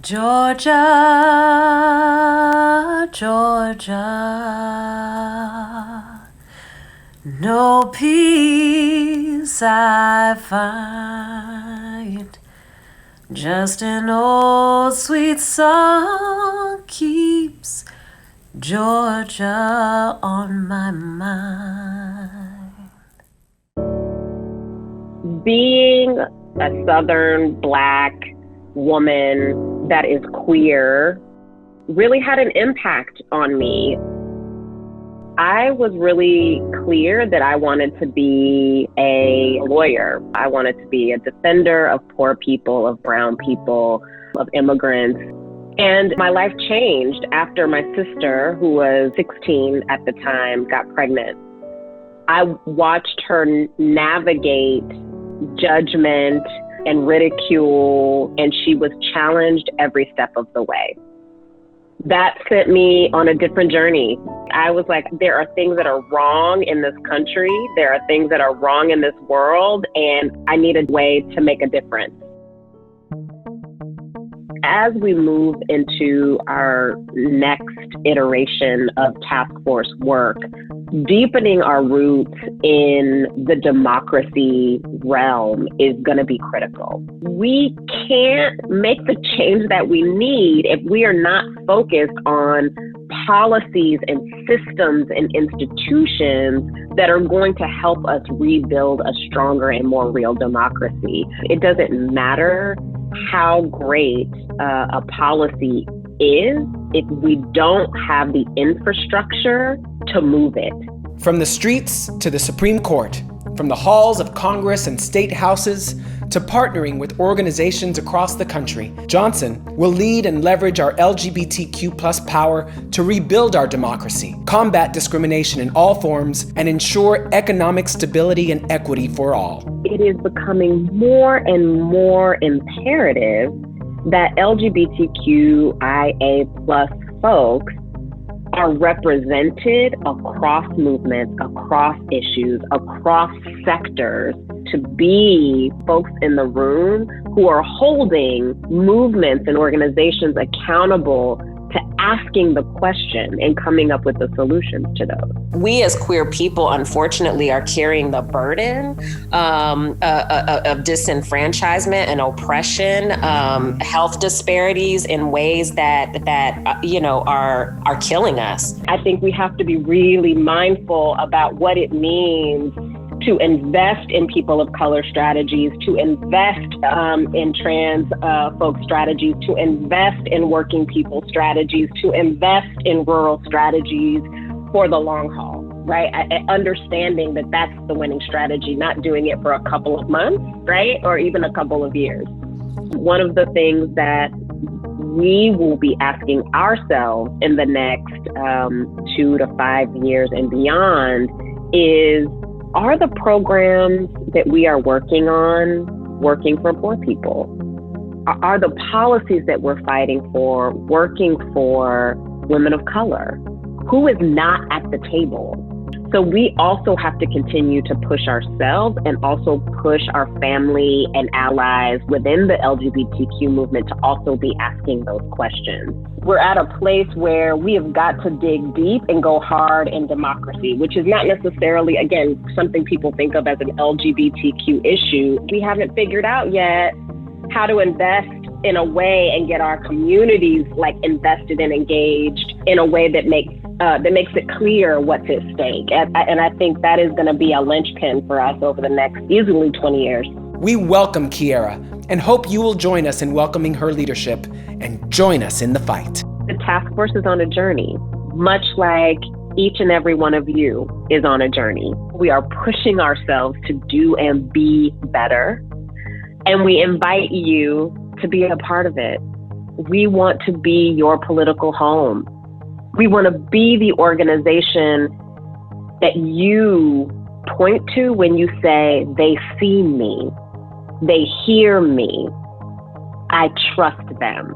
Georgia, Georgia, no peace I find, just an old sweet song keeps Georgia on my mind. Being a Southern Black woman that is queer really had an impact on me. I was really clear that I wanted to be a lawyer. I wanted to be a defender of poor people, of brown people, of immigrants. And my life changed after my sister, who was 16 at the time, got pregnant. I watched her navigate judgment and ridicule, and she was challenged every step of the way. That sent me on a different journey. I was like, there are things that are wrong in this country. There are things that are wrong in this world, and I need a way to make a difference. As we move into our next iteration of task force work, deepening our roots in the democracy realm is going to be critical. We can't make the change that we need if we are not focused on policies and systems and institutions that are going to help us rebuild a stronger and more real democracy. It doesn't matter how great a policy is if we don't have the infrastructure to move it. From the streets to the Supreme Court, from the halls of Congress and state houses to partnering with organizations across the country, Johnson will lead and leverage our LGBTQ+ power to rebuild our democracy, combat discrimination in all forms, and ensure economic stability and equity for all. It is becoming more and more imperative that LGBTQIA+ folks are represented across movements, across issues, across sectors, to be folks in the room who are holding movements and organizations accountable to asking the question and coming up with the solutions to those. We as queer people, unfortunately, are carrying the burden of disenfranchisement and oppression, health disparities in ways that are killing us. I think we have to be really mindful about what it means to invest in people of color strategies, to invest in trans folk strategies, to invest in working people strategies, to invest in rural strategies for the long haul, right? Understanding that that's the winning strategy, not doing it for a couple of months, right? Or even a couple of years. One of the things that we will be asking ourselves in the next 2 to 5 years and beyond is, are the programs that we are working on working for poor people? Are the policies that we're fighting for working for women of color? Who is not at the table? So we also have to continue to push ourselves and also push our family and allies within the LGBTQ movement to also be asking those questions. We're at a place where we have got to dig deep and go hard in democracy, which is not necessarily, again, something people think of as an LGBTQ issue. We haven't figured out yet how to invest in a way and get our communities invested and engaged in a way that makes it clear what's at stake. And I think that is going to be a linchpin for us over the next easily 20 years. We welcome Kiera and hope you will join us in welcoming her leadership and join us in the fight. The task force is on a journey, much like each and every one of you is on a journey. We are pushing ourselves to do and be better, and we invite you to be a part of it. We want to be your political home. We want to be the organization that you point to when you say, they see me, they hear me, I trust them.